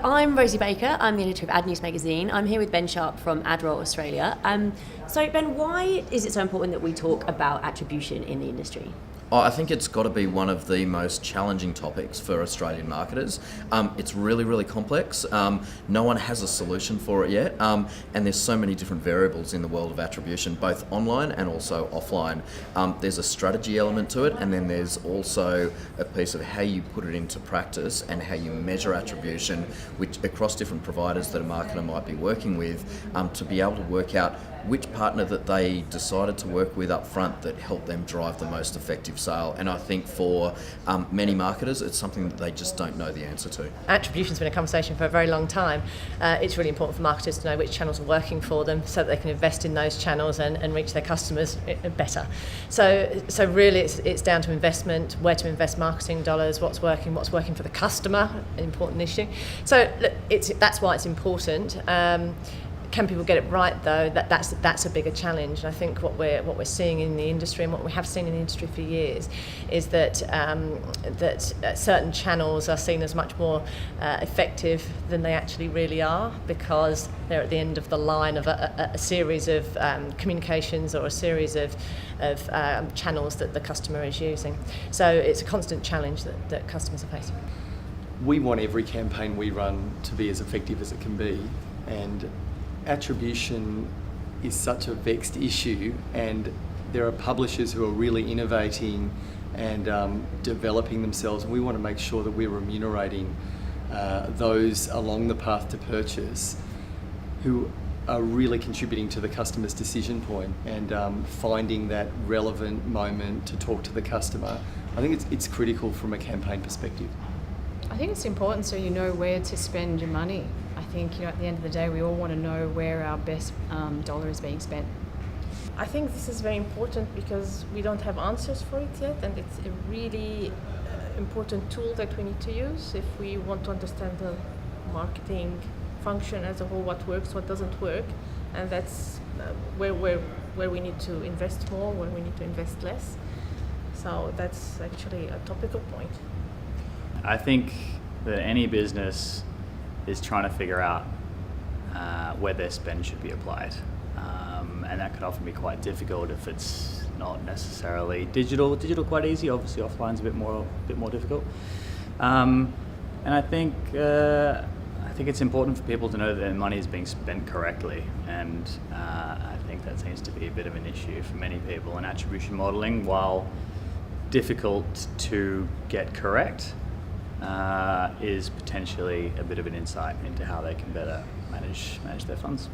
So I'm Rosie Baker, I'm the editor of AdNews magazine. I'm here with Ben Sharp from AdRoll Australia. So Ben, why is it so important that we talk about attribution in the industry? I think it's got to be one of the most challenging topics for Australian marketers. It's really, really complex. No one has a solution for it yet. And there's so many different variables in the world of attribution, both online and also offline. There's a strategy element to it, and then there's also a piece of how you put it into practice and how you measure attribution, which across different providers that a marketer might be working with, to be able to work out which partner that they decided to work with up front that helped them drive the most effective sale. And I think for many marketers, it's something that they just don't know the answer to. Attribution's been a conversation for a very long time. It's really important for marketers to know which channels are working for them so that they can invest in those channels and reach their customers better. So really it's down to investment, where to invest marketing dollars, what's working for the customer, an important issue. So look, that's why it's important. Can people get it right though? That's a bigger challenge. And I think what we're seeing in the industry and what we have seen in the industry for years is that certain channels are seen as much more effective than they actually really are, because they're at the end of the line of a series of communications or a series of channels that the customer is using. So it's a constant challenge that customers are facing. We want every campaign we run to be as effective as it can be, and attribution is such a vexed issue, and there are publishers who are really innovating and developing themselves, and we want to make sure that we're remunerating those along the path to purchase who are really contributing to the customer's decision point and finding that relevant moment to talk to the customer. I think it's critical from a campaign perspective. I think it's important so you know where to spend your money. I think at the end of the day we all want to know where our best dollar is being spent. I think this is very important because we don't have answers for it yet, and it's a really important tool that we need to use if we want to understand the marketing function as a whole, what works, what doesn't work, and that's where we need to invest more, where we need to invest less. So that's actually a topical point. I think that any business is trying to figure out where their spend should be applied. And that could often be quite difficult if it's not necessarily digital. Digital quite easy, obviously offline's a bit more difficult. And I think it's important for people to know that their money is being spent correctly, and I think that seems to be a bit of an issue for many people. And attribution modelling, while difficult to get correct, is potentially a bit of an insight into how they can better manage their funds.